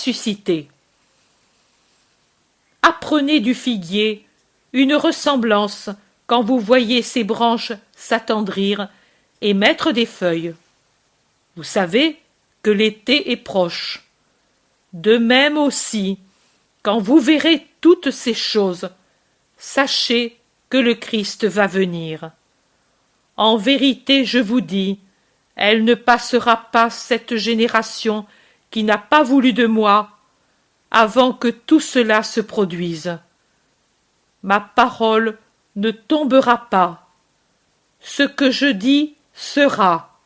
suscité. Apprenez du figuier une ressemblance quand vous voyez ses branches s'attendrir et mettre des feuilles. Vous savez que l'été est proche. De même aussi, quand vous verrez toutes ces choses, sachez que le Christ va venir. En vérité, je vous dis, elle ne passera pas cette génération qui n'a pas voulu de moi, avant que tout cela se produise. Ma parole ne tombera pas. Ce que je dis sera.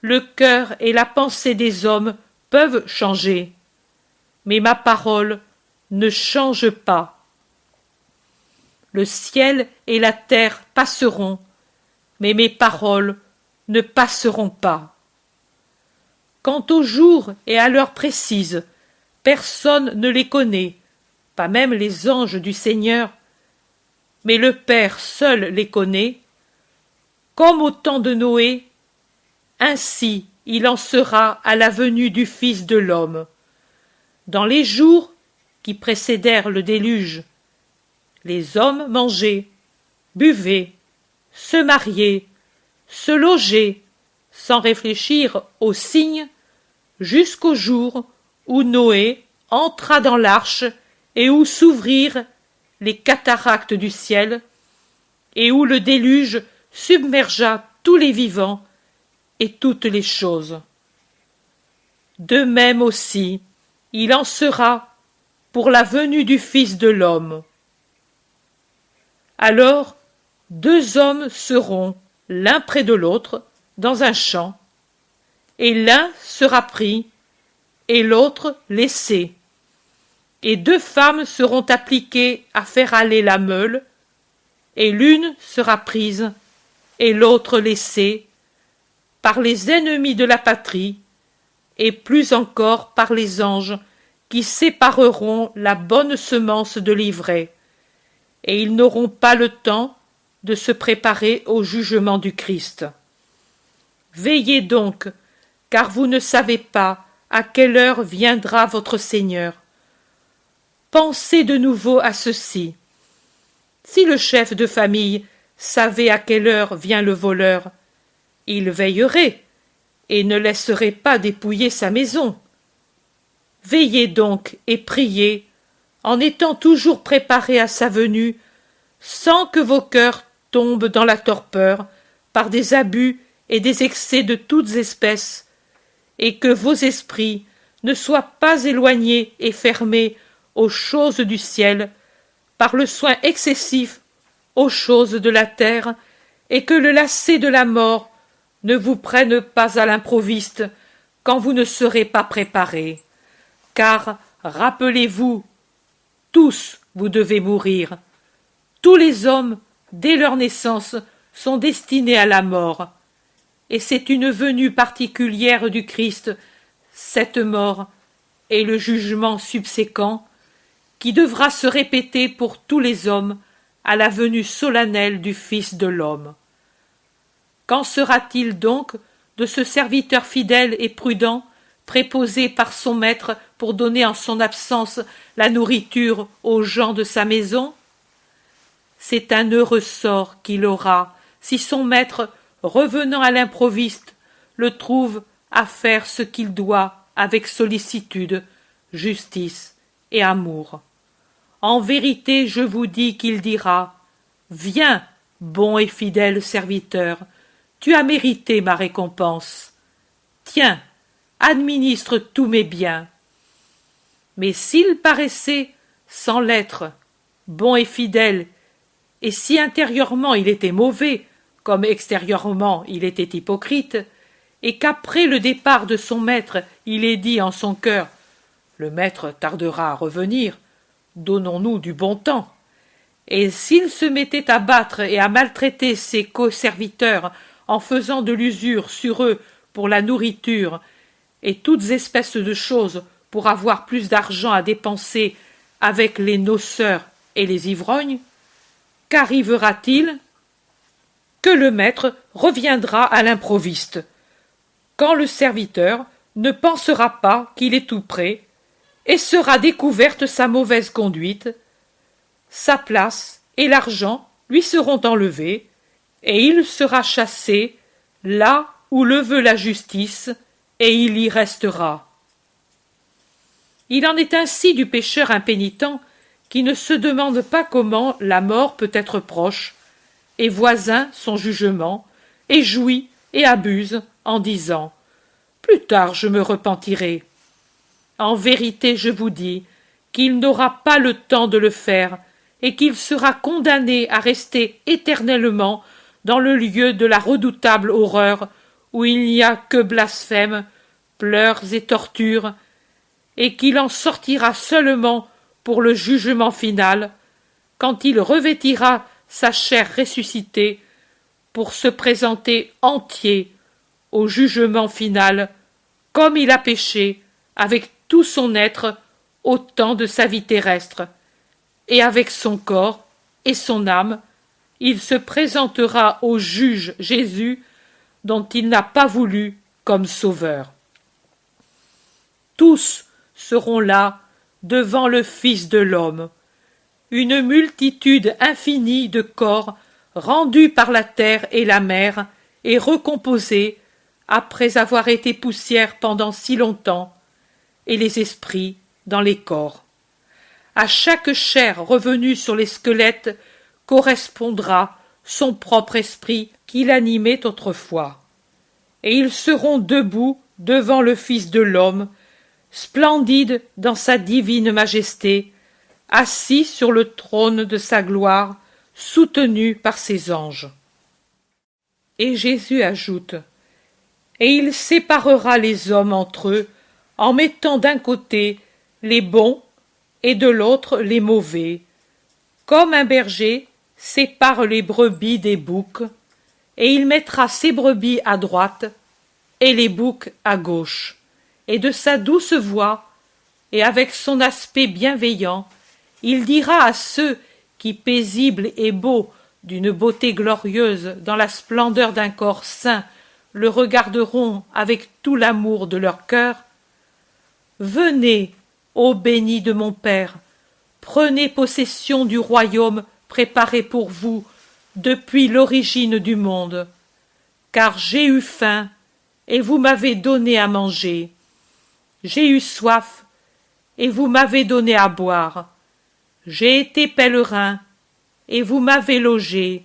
Le cœur et la pensée des hommes peuvent changer, mais ma parole ne change pas. Le ciel et la terre passeront, mais mes paroles ne passeront pas. Quant au jour et à l'heure précise, personne ne les connaît, pas même les anges du Seigneur, mais le Père seul les connaît. Comme au temps de Noé, ainsi il en sera à la venue du Fils de l'homme. Dans les jours qui précédèrent le déluge, les hommes mangeaient, buvaient, se mariaient, se logeaient, sans réfléchir aux signes, jusqu'au jour où Noé entra dans l'arche et où s'ouvrirent les cataractes du ciel, et où le déluge submergea tous les vivants et toutes les choses. De même aussi, il en sera pour la venue du Fils de l'homme. Alors, 2 hommes seront l'un près de l'autre dans un champ, et l'un sera pris et l'autre laissé. Et 2 femmes seront appliquées à faire aller la meule, et l'une sera prise et l'autre laissée, par les ennemis de la patrie, et plus encore par les anges qui sépareront la bonne semence de l'ivraie, et ils n'auront pas le temps de se préparer au jugement du Christ. Veillez donc, car vous ne savez pas à quelle heure viendra votre Seigneur. Pensez de nouveau à ceci. Si le chef de famille savait à quelle heure vient le voleur, il veillerait et ne laisserait pas dépouiller sa maison. Veillez donc et priez, en étant toujours préparés à sa venue, sans que vos cœurs tombent dans la torpeur par des abus et des excès de toutes espèces, et que vos esprits ne soient pas éloignés et fermés aux choses du ciel, par le soin excessif aux choses de la terre, et que le lacet de la mort ne vous prenne pas à l'improviste quand vous ne serez pas préparés. Car, rappelez-vous, tous vous devez mourir. Tous les hommes, dès leur naissance, sont destinés à la mort. Et c'est une venue particulière du Christ, cette mort et le jugement subséquent, qui devra se répéter pour tous les hommes à la venue solennelle du Fils de l'homme. Qu'en sera-t-il donc de ce serviteur fidèle et prudent, préposé par son maître pour donner en son absence la nourriture aux gens de sa maison? C'est un heureux sort qu'il aura si son maître, revenant à l'improviste, le trouve à faire ce qu'il doit avec sollicitude, justice et amour. En vérité, je vous dis qu'il dira « Viens, bon et fidèle serviteur, tu as mérité ma récompense. Tiens, administre tous mes biens. » Mais s'il paraissait, sans l'être, bon et fidèle, et si intérieurement il était mauvais, comme extérieurement il était hypocrite, et qu'après le départ de son maître il ait dit en son cœur « Le maître tardera à revenir, donnons-nous du bon temps », et s'il se mettait à battre et à maltraiter ses co-serviteurs en faisant de l'usure sur eux pour la nourriture et toutes espèces de choses pour avoir plus d'argent à dépenser avec les noceurs et les ivrognes, qu'arrivera-t-il? Que le maître reviendra à l'improviste, quand le serviteur ne pensera pas qu'il est tout prêt, et sera découverte sa mauvaise conduite. Sa place et l'argent lui seront enlevés, et il sera chassé là où le veut la justice, et il y restera. Il en est ainsi du pécheur impénitent qui ne se demande pas comment la mort peut être proche, et voisin son jugement, et jouit et abuse en disant « Plus tard je me repentirai ». En vérité je vous dis qu'il n'aura pas le temps de le faire, et qu'il sera condamné à rester éternellement dans le lieu de la redoutable horreur, où il n'y a que blasphème, pleurs et tortures, et qu'il en sortira seulement pour le jugement final, quand il revêtira sa chair ressuscitée, pour se présenter entier au jugement final, comme il a péché, avec tout son être au temps de sa vie terrestre, et avec son corps et son âme, il se présentera au juge Jésus, dont il n'a pas voulu comme sauveur. Tous seront là devant le Fils de l'homme, une multitude infinie de corps rendus par la terre et la mer et recomposés après avoir été poussière pendant si longtemps, et les esprits dans les corps. À chaque chair revenue sur les squelettes correspondra son propre esprit qui l'animait autrefois. Et ils seront debout devant le Fils de l'homme, splendide dans sa divine majesté, assis sur le trône de sa gloire, soutenu par ses anges. Et Jésus ajoute « Et il séparera les hommes entre eux, en mettant d'un côté les bons et de l'autre les mauvais, comme un berger sépare les brebis des boucs, et il mettra ses brebis à droite et les boucs à gauche, et de sa douce voix, et avec son aspect bienveillant, il dira à ceux qui, paisibles et beaux, d'une beauté glorieuse, dans la splendeur d'un corps saint, le regarderont avec tout l'amour de leur cœur, « Venez, ô bénis de mon Père, prenez possession du royaume préparé pour vous depuis l'origine du monde, car j'ai eu faim, et vous m'avez donné à manger. J'ai eu soif, et vous m'avez donné à boire. J'ai été pèlerin, et vous m'avez logé.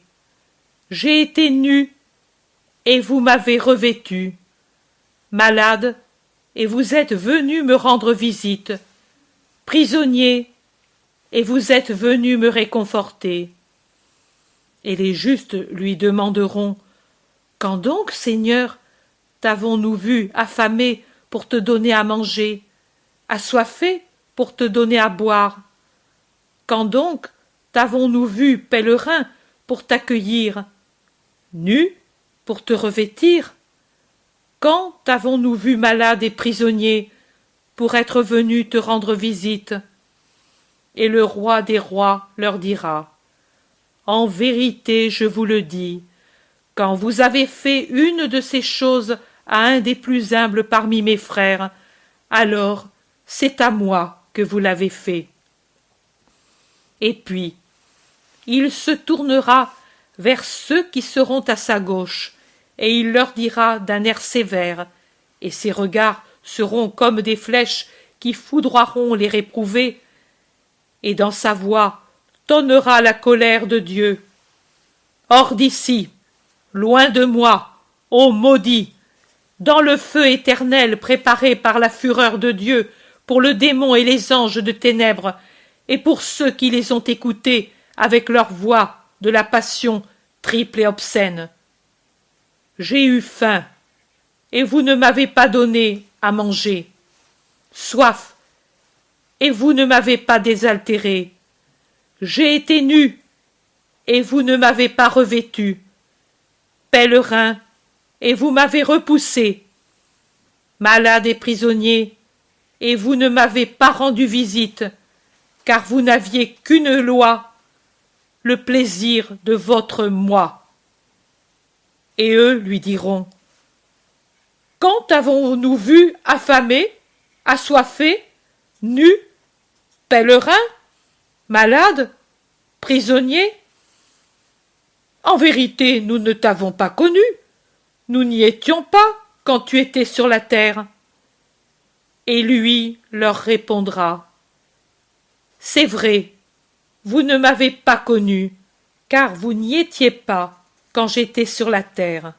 J'ai été nu, et vous m'avez revêtu. Malade, et vous êtes venu me rendre visite. Prisonnier, et vous êtes venu me réconforter. » Et les justes lui demanderont « Quand donc, Seigneur, t'avons-nous vu affamé pour te donner à manger, assoiffé pour te donner à boire? Quand donc t'avons-nous vu pèlerin pour t'accueillir, nu pour te revêtir? Quand t'avons-nous vu malade et prisonnier pour être venu te rendre visite? » Et le roi des rois leur dira « En vérité, je vous le dis, quand vous avez fait une de ces choses à un des plus humbles parmi mes frères, alors c'est à moi que vous l'avez fait. » Et puis, il se tournera vers ceux qui seront à sa gauche, et il leur dira d'un air sévère, et ses regards seront comme des flèches qui foudroieront les réprouvés, et dans sa voix tonnera la colère de Dieu. « Hors d'ici, loin de moi, ô maudit, dans le feu éternel préparé par la fureur de Dieu pour le démon et les anges de ténèbres, et pour ceux qui les ont écoutés avec leur voix de la passion triple et obscène. J'ai eu faim, et vous ne m'avez pas donné à manger, soif, et vous ne m'avez pas désaltéré. J'ai été nu, et vous ne m'avez pas revêtu, pèlerin, et vous m'avez repoussé, malade et prisonnier, et vous ne m'avez pas rendu visite, car vous n'aviez qu'une loi, le plaisir de votre moi. » Et eux lui diront « Quand avons-nous vu affamé, assoiffé, nus, pèlerins, malades, prisonniers? En vérité, nous ne t'avons pas connu, nous n'y étions pas quand tu étais sur la terre. Et lui leur répondra: C'est vrai, vous ne m'avez pas connu, car vous n'y étiez pas quand j'étais sur la terre.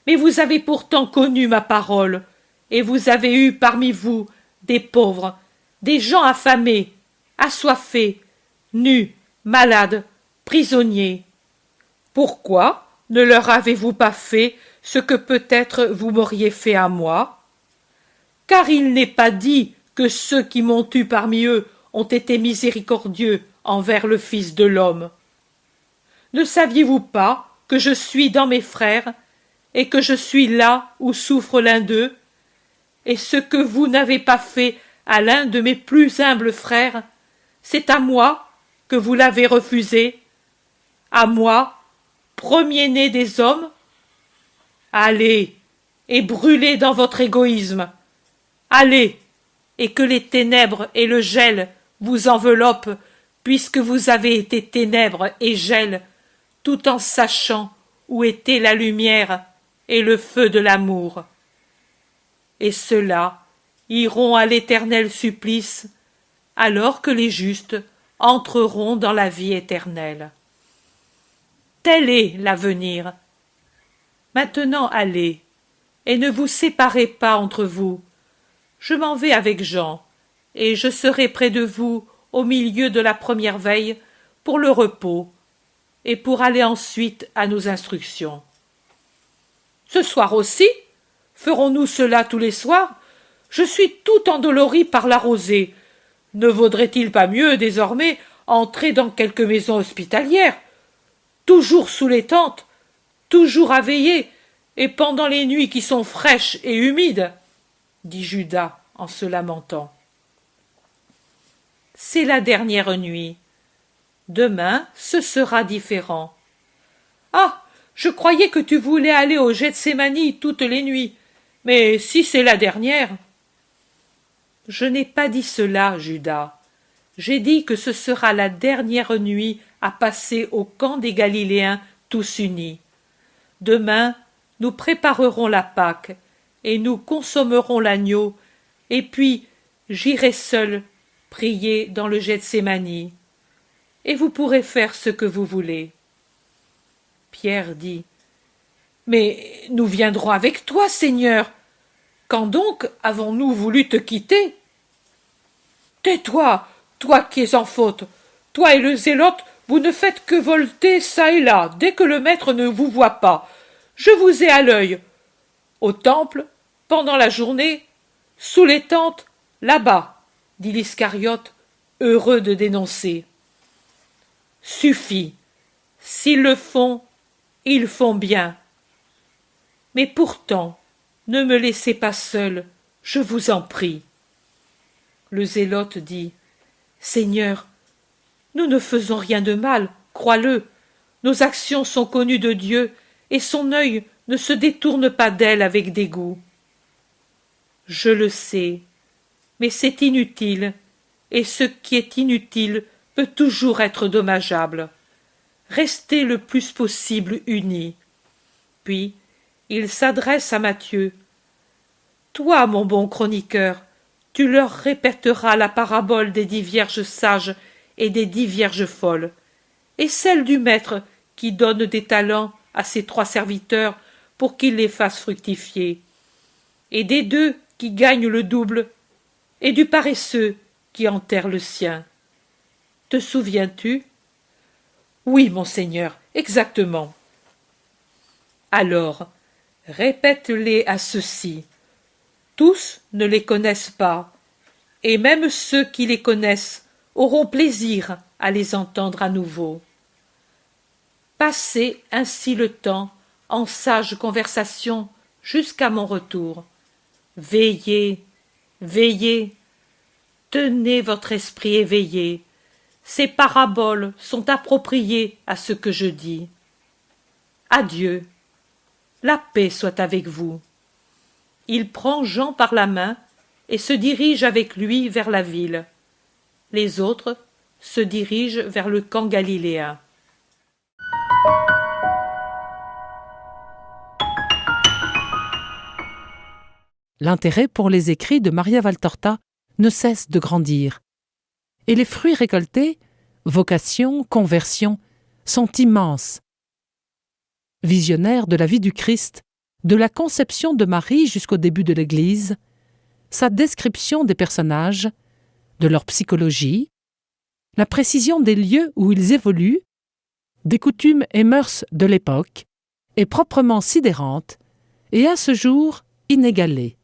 Mais vous avez pourtant connu ma parole, et vous avez eu parmi vous des pauvres, des gens affamés, assoiffés, nus, malades, prisonniers. Pourquoi ne leur avez-vous pas fait ce que peut-être vous m'auriez fait à moi? Car il n'est pas dit que ceux qui m'ont eu parmi eux ont été miséricordieux envers le Fils de l'homme. Ne saviez-vous pas que je suis dans mes frères, et que je suis là où souffre l'un d'eux? Et ce que vous n'avez pas fait à l'un de mes plus humbles frères, c'est à moi que vous l'avez refusé, à moi, premier-né des hommes? Allez, et brûlez dans votre égoïsme. Allez, et que les ténèbres et le gel vous enveloppent, puisque vous avez été ténèbres et gel, tout en sachant où était la lumière et le feu de l'amour. Et ceux-là iront à l'éternel supplice, alors que les justes entreront dans la vie éternelle. Tel est l'avenir. Maintenant allez, et ne vous séparez pas entre vous. Je m'en vais avec Jean, et je serai près de vous au milieu de la première veille pour le repos, et pour aller ensuite à nos instructions. Ce soir aussi? Ferons-nous cela tous les soirs? Je suis tout endolori par la rosée. Ne vaudrait-il pas mieux, désormais, entrer dans quelque maison hospitalière? Toujours sous les tentes, toujours à veiller, et pendant les nuits qui sont fraîches et humides, dit Judas en se lamentant. C'est la dernière nuit. Demain, ce sera différent. Ah, je croyais que tu voulais aller au Gethsémani toutes les nuits, mais si c'est la dernière. Je n'ai pas dit cela, Judas. J'ai dit que ce sera la dernière nuit à passer au camp des Galiléens tous unis. Demain, nous préparerons la Pâque, et nous consommerons l'agneau, et puis j'irai seul prier dans le Gethsémani, et vous pourrez faire ce que vous voulez. Pierre dit: Mais nous viendrons avec toi, Seigneur. Quand donc avons-nous voulu te quitter? Tais-toi, toi qui es en faute. Toi et le zélote, vous ne faites que volter çà et là, dès que le maître ne vous voit pas. Je vous ai à l'œil. Au temple, pendant la journée, sous les tentes, là-bas, dit l'Iscariote, heureux de dénoncer. Suffit. S'ils le font, ils font bien. Mais pourtant, ne me laissez pas seul, je vous en prie. Le zélote dit: Seigneur, nous ne faisons rien de mal, crois-le. Nos actions sont connues de Dieu, et son œil ne se détourne pas d'elles avec dégoût. Je le sais, mais c'est inutile, et ce qui est inutile peut toujours être dommageable. Restez le plus possible unis. Puis, il s'adresse à Matthieu. Toi, mon bon chroniqueur, tu leur répéteras la parabole des 10 vierges sages et des 10 vierges folles, et celle du maître qui donne des talents à ses 3 serviteurs pour qu'ils les fassent fructifier, et des 2 qui gagnent le double, et du paresseux qui enterre le sien. Te souviens-tu? Oui, monseigneur, exactement. Alors, répète-les à ceux-ci. Tous ne les connaissent pas, et même ceux qui les connaissent auront plaisir à les entendre à nouveau. Passez ainsi le temps en sage conversation jusqu'à mon retour. Veillez, veillez, tenez votre esprit éveillé. Ces paraboles sont appropriées à ce que je dis. Adieu, la paix soit avec vous. Il prend Jean par la main et se dirigent avec lui vers la ville. Les autres se dirigent vers le camp galiléen. L'intérêt pour les écrits de Maria Valtorta ne cesse de grandir. Et les fruits récoltés, vocation, conversion, sont immenses. Visionnaire de la vie du Christ, de la conception de Marie jusqu'au début de l'Église, sa description des personnages, de leur psychologie, la précision des lieux où ils évoluent, des coutumes et mœurs de l'époque, est proprement sidérante et à ce jour inégalée.